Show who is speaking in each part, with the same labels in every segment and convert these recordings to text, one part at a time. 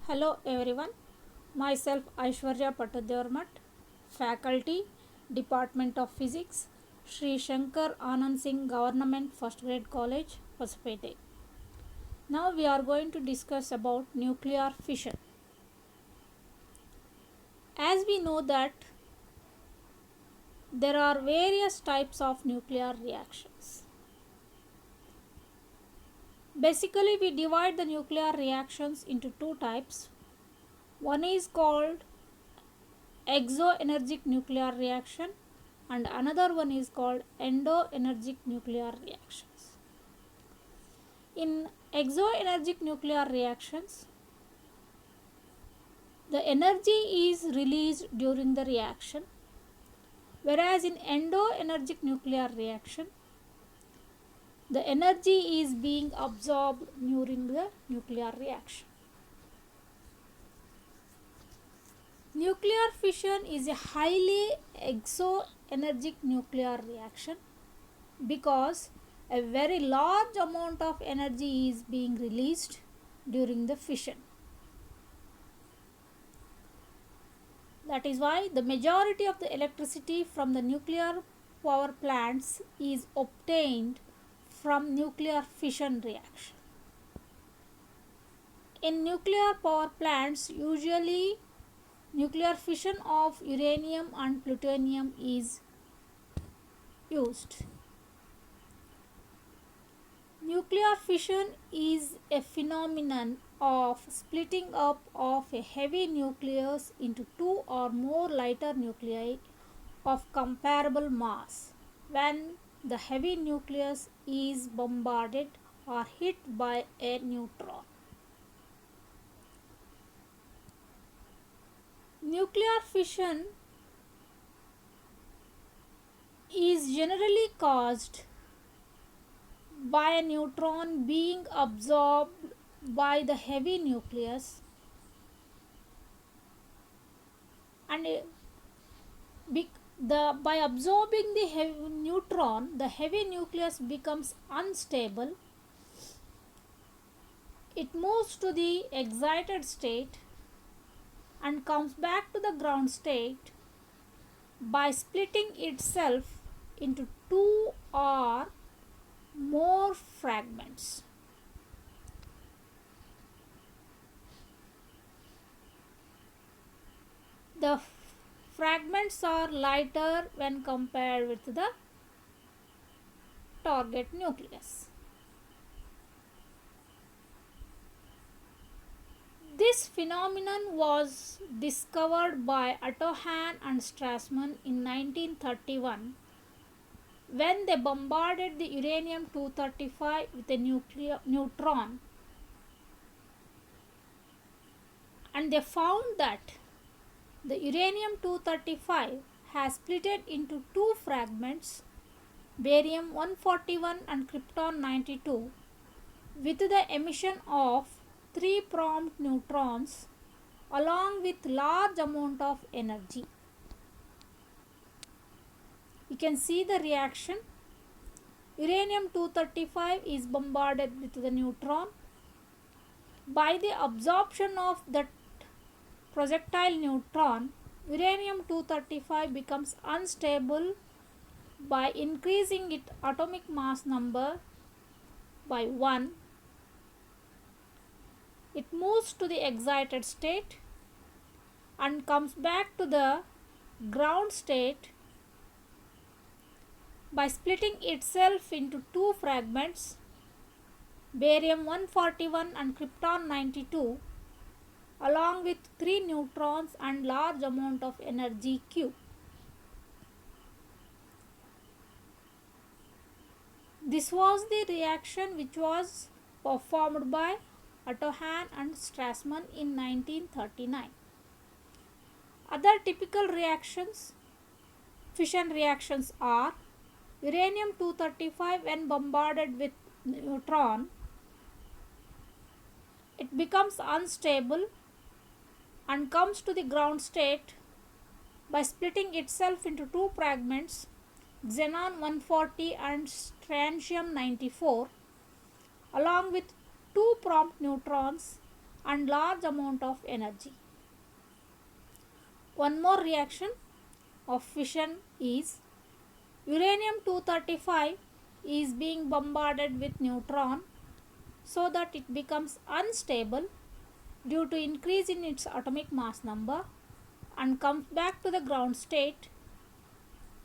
Speaker 1: Hello everyone, myself Aishwarya Patadyavarmat, Faculty, Department of Physics, Sri Shankar Anand Singh Government First Grade College, Hospete. Now we are going to discuss about nuclear fission. As we know that there are various types of nuclear reactions. Basically, we divide the nuclear reactions into two types. One is called exoenergic nuclear reaction and another one is called endoenergic nuclear reactions. In exoenergic nuclear reactions, the energy is released during the reaction, whereas in endoenergic nuclear reaction, the energy is being absorbed during the nuclear reaction. Nuclear fission is a highly exoenergic nuclear reaction because a very large amount of energy is being released during the fission. That is why the majority of the electricity from the nuclear power plants is obtained from nuclear fission reaction. In nuclear power plants, usually nuclear fission of uranium and plutonium is used. Nuclear fission is a phenomenon of splitting up of a heavy nucleus into two or more lighter nuclei of comparable mass when the heavy nucleus is bombarded or hit by a neutron. Nuclear fission is generally caused by a neutron being absorbed by the heavy nucleus, and by absorbing the heavy neutron, the heavy nucleus becomes unstable. It moves to the excited state and comes back to the ground state by splitting itself into two or more fragments. The fragments are lighter when compared with the target nucleus. This phenomenon was discovered by Otto Hahn and Strassmann in 1931 when they bombarded the uranium-235 with a neutron, and they found that the uranium-235 has split into two fragments, barium-141 and krypton-92, with the emission of three prompt neutrons along with large amount of energy. You can see the reaction. Uranium-235 is bombarded with the neutron. By the absorption of that projectile neutron, uranium-235 becomes unstable by increasing its atomic mass number by 1. It moves to the excited state and comes back to the ground state by splitting itself into two fragments, barium-141 and krypton-92, along with three neutrons and large amount of energy Q. This was the reaction which was performed by Otto Hahn and Strassmann in 1939. Other typical reactions, fission reactions are uranium-235 when bombarded with neutron, it becomes unstable and comes to the ground state by splitting itself into two fragments, xenon-140 and strontium-94, along with two prompt neutrons and large amount of energy. One more reaction of fission is uranium 235 is being bombarded with neutron so that it becomes unstable due to increase in its atomic mass number and comes back to the ground state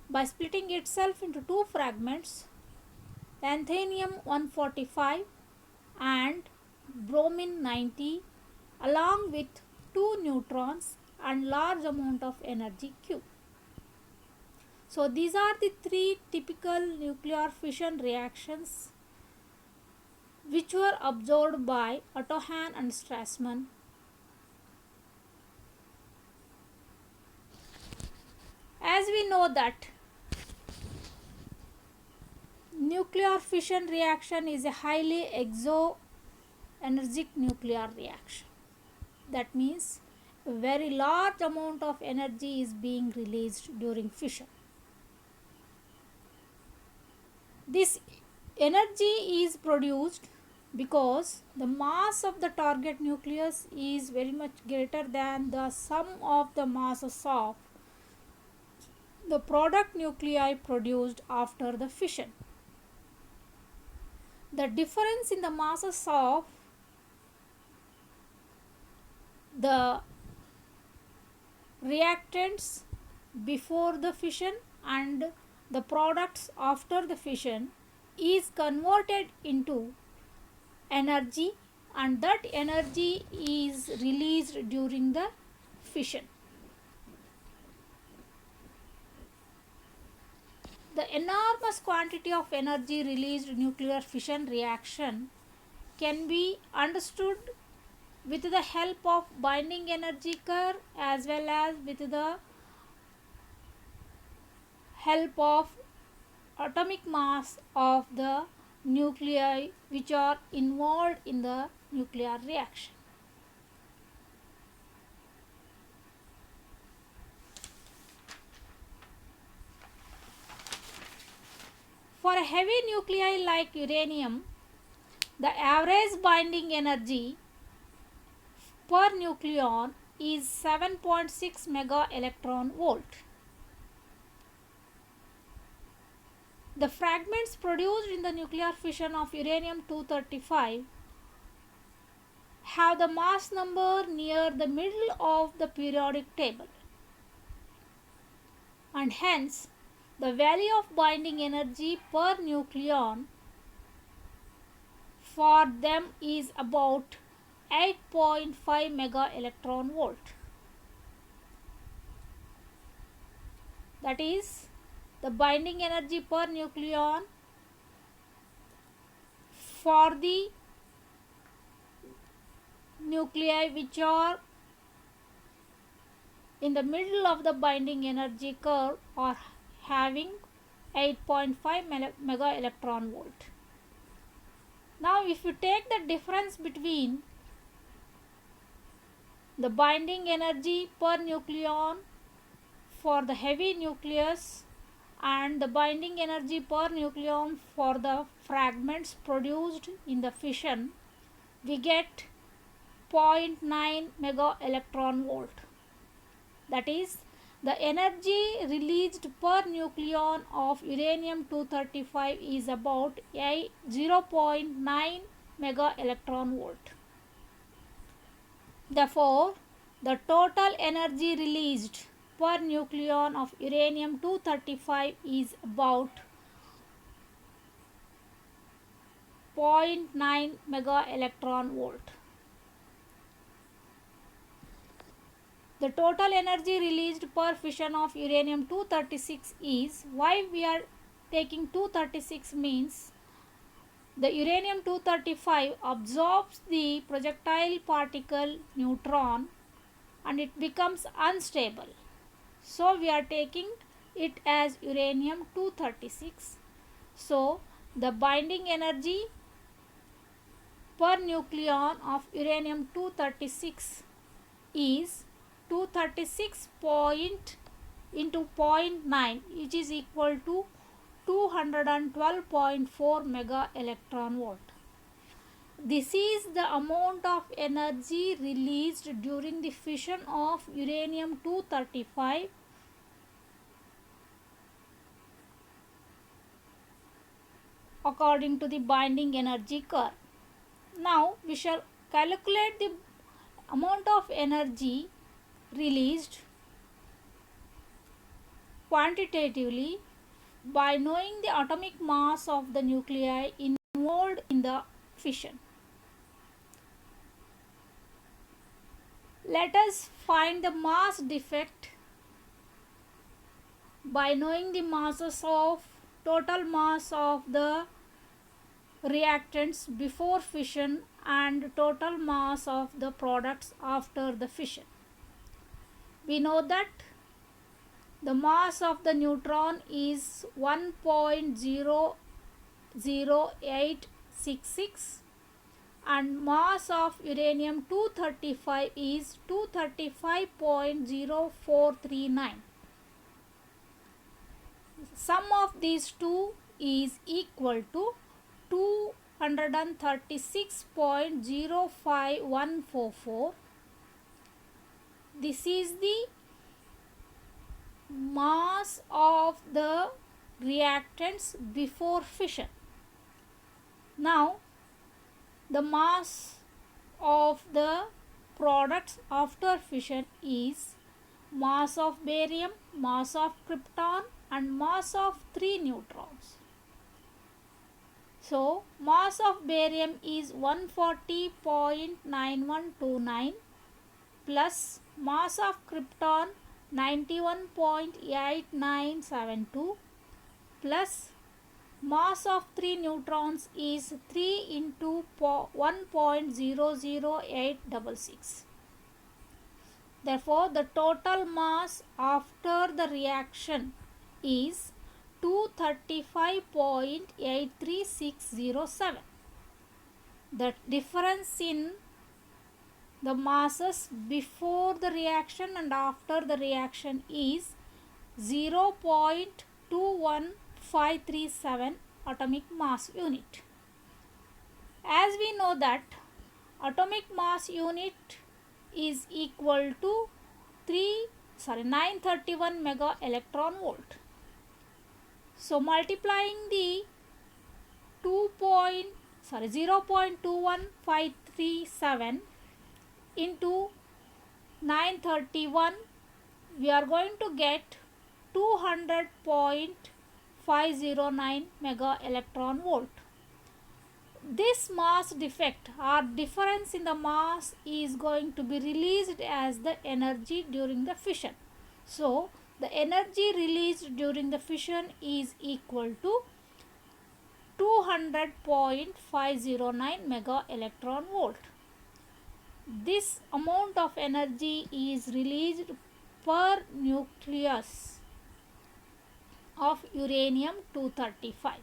Speaker 1: by splitting itself into two fragments, lanthanum 145 and bromine 90, along with two neutrons and large amount of energy Q. So these are the three typical nuclear fission reactions which were observed by Otto Hahn and Strassmann. As we know that nuclear fission reaction is a highly exoenergic nuclear reaction. That means a very large amount of energy is being released during fission. This energy is produced because the mass of the target nucleus is very much greater than the sum of the masses of the product nuclei produced after the fission. The difference in the masses of the reactants before the fission and the products after the fission is converted into energy, and that energy is released during the fission. The enormous quantity of energy released in nuclear fission reaction can be understood with the help of binding energy curve as well as with the help of atomic mass of the nuclei which are involved in the nuclear reaction. For a heavy nuclei like uranium, the average binding energy per nucleon is 7.6 mega electron volt. The fragments produced in the nuclear fission of uranium 235 have the mass number near the middle of the periodic table, and hence the value of binding energy per nucleon for them is about 8.5 mega electron volt. That is, the binding energy per nucleon for the nuclei which are in the middle of the binding energy curve are having 8.5 mega electron volt. Now if you take the difference between the binding energy per nucleon for the heavy nucleus and the binding energy per nucleon for the fragments produced in the fission, we get 0.9 mega electron volt. That is, the energy released per nucleon of uranium 235 is about 0.9 mega electron volt. Therefore, the total energy released per nucleon of uranium 235 is about 0.9 mega electron volt. The total energy released per fission of uranium 236 is, why we are taking 236 means the uranium 235 absorbs the projectile particle neutron and it becomes unstable. So we are taking it as uranium 236. So the binding energy per nucleon of uranium 236 is 236 into 0.9, which is equal to 212.4 mega electron volt. This is the amount of energy released during the fission of uranium 235 according to the binding energy curve. Now we shall calculate the amount of energy released quantitatively by knowing the atomic mass of the nuclei involved in the fission. Let us find the mass defect by knowing the total mass of the reactants before fission and total mass of the products after the fission. We know that the mass of the neutron is 1.00866 and mass of uranium 235 is 235.0439. Sum of these two is equal to 236.05144. This is the mass of the reactants before fission. Now the mass of the products after fission is mass of barium, mass of krypton and mass of 3 neutrons. So mass of barium is 140.9129 plus mass of krypton 91.8972 plus mass of 3 neutrons is 3 into 1.00866. Therefore, the total mass after the reaction is 235.83607. The difference in the masses before the reaction and after the reaction is 0.21537 atomic mass unit. As we know that atomic mass unit is equal to 931 mega electron volt. So multiplying the 0.21537 into 931, we are going to get 200.509 mega electron volt. This mass defect or difference in the mass is going to be released as the energy during the fission. So the energy released during the fission is equal to 200.509 mega electron volt. This amount of energy is released per nucleus of uranium 235.